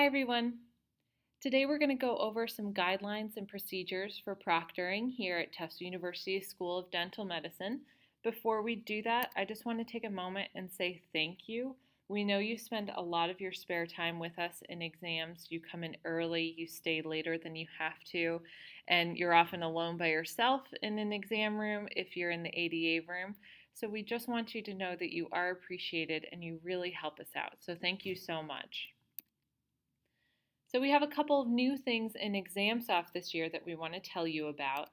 everyone. Today we're going to go over some guidelines and procedures for proctoring here at Tufts University School of Dental Medicine. Before we do that, I just want to take a moment and say thank you. We know you spend a lot of your spare time with us in exams. You come in early, you stay later than you have to, and you're often alone by yourself in an exam room if you're in the ADA room. So we just want you to know that you are appreciated and you really help us out. So thank you so much. So we have a couple of new things in ExamSoft this year that we want to tell you about.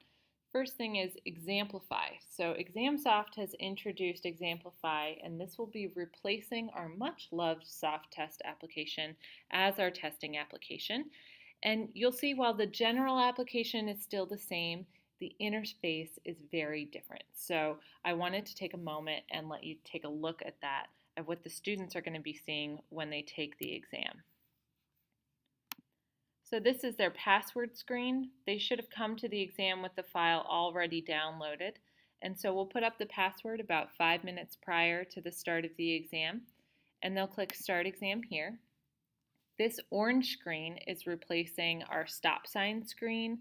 First thing is Examplify. So ExamSoft has introduced Examplify, and this will be replacing our much loved soft test application as our testing application. And you'll see while the general application is still the same, the interface is very different. So I wanted to take a moment and let you take a look at that, at what the students are going to be seeing when they take the exam. So this is their password screen. They should have come to the exam with the file already downloaded. And so we'll put up the password about 5 minutes prior to the start of the exam, and they'll click Start Exam here. This orange screen is replacing our stop sign screen.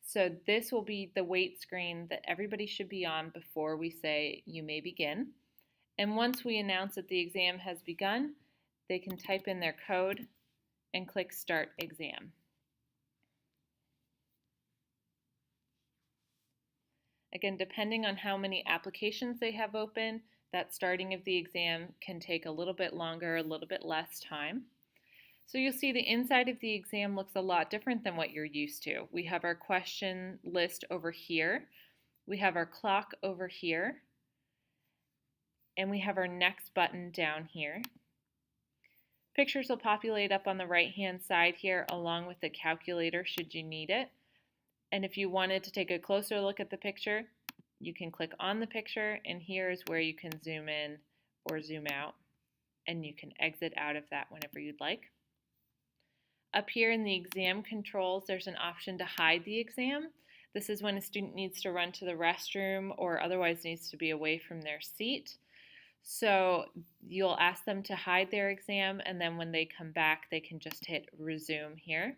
So this will be the wait screen that everybody should be on before we say you may begin. And once we announce that the exam has begun, they can type in their code and click Start Exam. Again, depending on how many applications they have open, that starting of the exam can take a little bit longer, a little bit less time. So you'll see the inside of the exam looks a lot different than what you're used to. We have our question list over here, we have our clock over here, and we have our next button down here. Pictures will populate up on the right-hand side here along with the calculator should you need it. And if you wanted to take a closer look at the picture, you can click on the picture, and here is where you can zoom in or zoom out, and you can exit out of that whenever you'd like. Up here in the exam controls, there's an option to hide the exam. This is when a student needs to run to the restroom or otherwise needs to be away from their seat. So you'll ask them to hide their exam, and then when they come back, they can just hit resume here.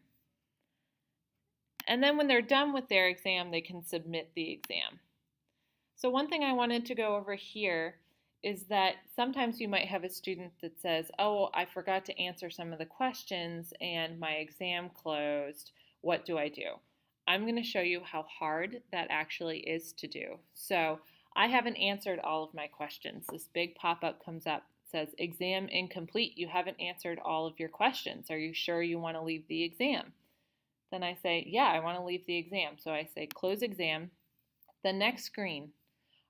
And then when they're done with their exam, they can submit the exam. So one thing I wanted to go over here is that sometimes you might have a student that says, oh, I forgot to answer some of the questions and my exam closed. What do I do? I'm going to show you how hard that actually is to do. So I haven't answered all of my questions. This big pop-up comes up, says exam incomplete. You haven't answered all of your questions. Are you sure you want to leave the exam? Then I say, yeah, I want to leave the exam. So I say close exam. The next screen,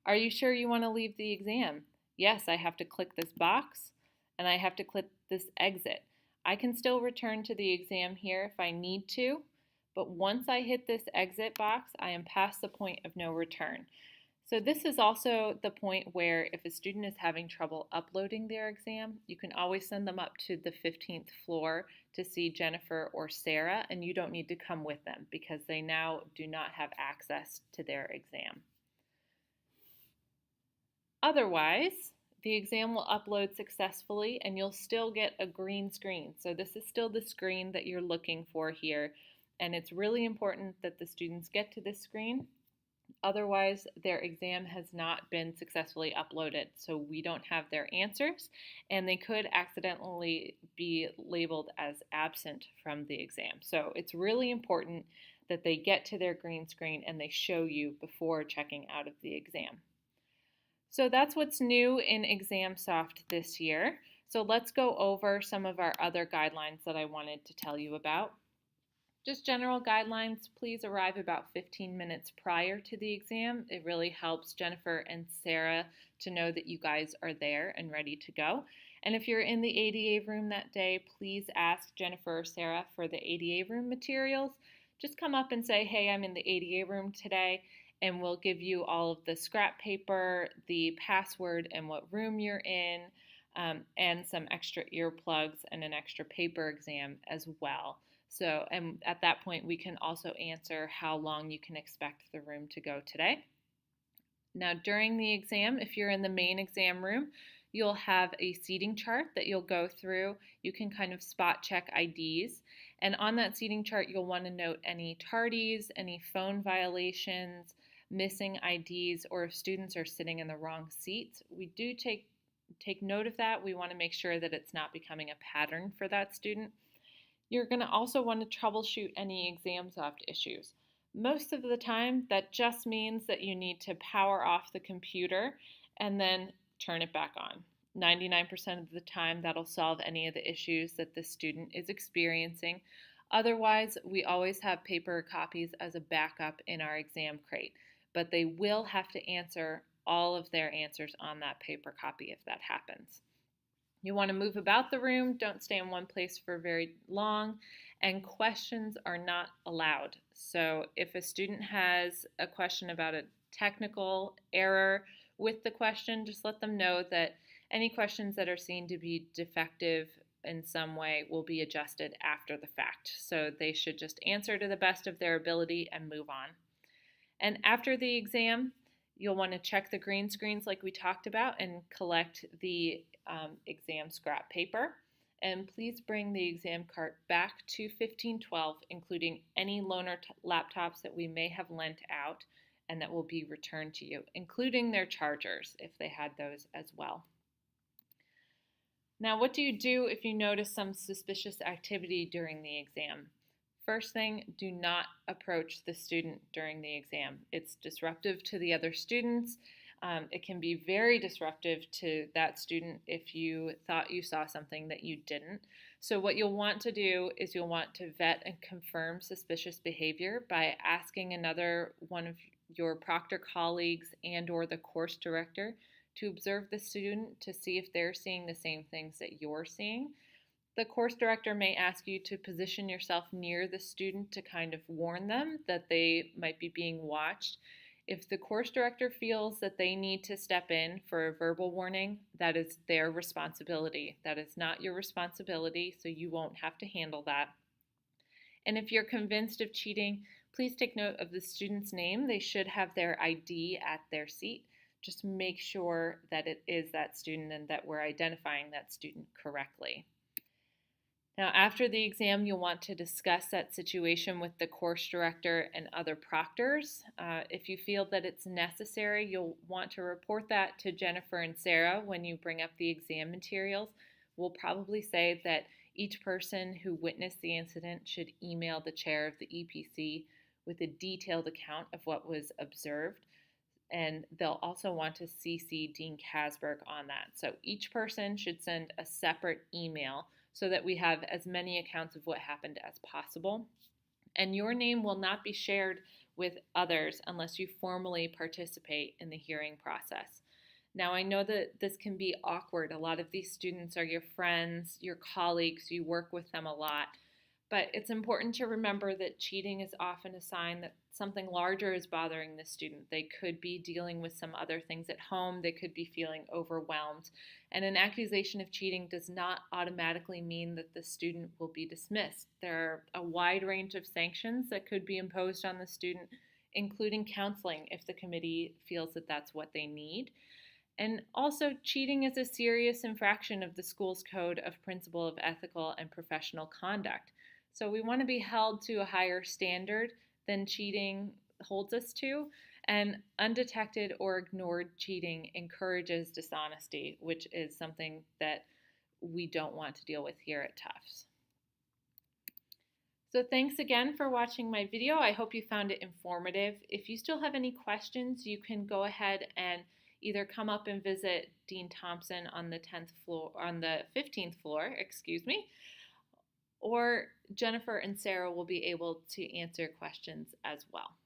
are you sure you want to leave the exam? Yes, I have to click this box and I have to click this exit. I can still return to the exam here if I need to, but once I hit this exit box, I am past the point of no return. So this is also the point where if a student is having trouble uploading their exam, you can always send them up to the 15th floor to see Jennifer or Sarah, and you don't need to come with them because they now do not have access to their exam. Otherwise, the exam will upload successfully and you'll still get a green screen. So this is still the screen that you're looking for here, and it's really important that the students get to this screen. Otherwise, their exam has not been successfully uploaded, so we don't have their answers, and they could accidentally be labeled as absent from the exam. So it's really important that they get to their green screen and they show you before checking out of the exam. So that's what's new in ExamSoft this year. So let's go over some of our other guidelines that I wanted to tell you about. Just general guidelines, please arrive about 15 minutes prior to the exam. It really helps Jennifer and Sarah to know that you guys are there and ready to go. And if you're in the ADA room that day, please ask Jennifer or Sarah for the ADA room materials. Just come up and say, hey, I'm in the ADA room today, and we'll give you all of the scrap paper, the password, and what room you're in, and some extra earplugs and an extra paper exam as well. So, and at that point, we can also answer how long you can expect the room to go today. Now, during the exam, if you're in the main exam room, you'll have a seating chart that you'll go through. You can kind of spot check IDs. And on that seating chart, you'll want to note any tardies, any phone violations, missing IDs, or if students are sitting in the wrong seats. We do take note of that. We want to make sure that it's not becoming a pattern for that student. You're going to also want to troubleshoot any ExamSoft issues. Most of the time, that just means that you need to power off the computer and then turn it back on. 99% of the time, that'll solve any of the issues that the student is experiencing. Otherwise, we always have paper copies as a backup in our exam crate, but they will have to answer all of their answers on that paper copy if that happens. You want to move about the room, don't stay in one place for very long, and questions are not allowed. So if a student has a question about a technical error with the question, just let them know that any questions that are seen to be defective in some way will be adjusted after the fact. So they should just answer to the best of their ability and move on. And after the exam, you'll want to check the green screens like we talked about and collect the exam scrap paper. And please bring the exam cart back to 1512, including any loaner laptops that we may have lent out and that will be returned to you, including their chargers if they had those as well. Now, what do you do if you notice some suspicious activity during the exam? First thing, do not approach the student during the exam. It's disruptive to the other students. It can be very disruptive to that student if you thought you saw something that you didn't. So what you'll want to do is you'll want to vet and confirm suspicious behavior by asking another one of your proctor colleagues and or the course director to observe the student to see if they're seeing the same things that you're seeing. The course director may ask you to position yourself near the student to kind of warn them that they might be being watched. If the course director feels that they need to step in for a verbal warning, that is their responsibility. That is not your responsibility, so you won't have to handle that. And if you're convinced of cheating, please take note of the student's name. They should have their ID at their seat. Just make sure that it is that student and that we're identifying that student correctly. Now, after the exam, you'll want to discuss that situation with the course director and other proctors. If you feel that it's necessary, you'll want to report that to Jennifer and Sarah when you bring up the exam materials. We'll probably say that each person who witnessed the incident should email the chair of the EPC with a detailed account of what was observed. And they'll also want to CC Dean Kasberg on that. So each person should send a separate email so that we have as many accounts of what happened as possible. And your name will not be shared with others unless you formally participate in the hearing process. Now, I know that this can be awkward. A lot of these students are your friends, your colleagues, you work with them a lot. But it's important to remember that cheating is often a sign that something larger is bothering the student. They could be dealing with some other things at home. They could be feeling overwhelmed. And an accusation of cheating does not automatically mean that the student will be dismissed. There are a wide range of sanctions that could be imposed on the student, including counseling if the committee feels that that's what they need. And also, cheating is a serious infraction of the school's code of principle of ethical and professional conduct. So we want to be held to a higher standard than cheating holds us to, and undetected or ignored cheating encourages dishonesty, which is something that we don't want to deal with here at Tufts. So thanks again for watching my video. I hope you found it informative. If you still have any questions, you can go ahead and either come up and visit Dean Thompson on the 15th floor, or Jennifer and Sarah will be able to answer questions as well.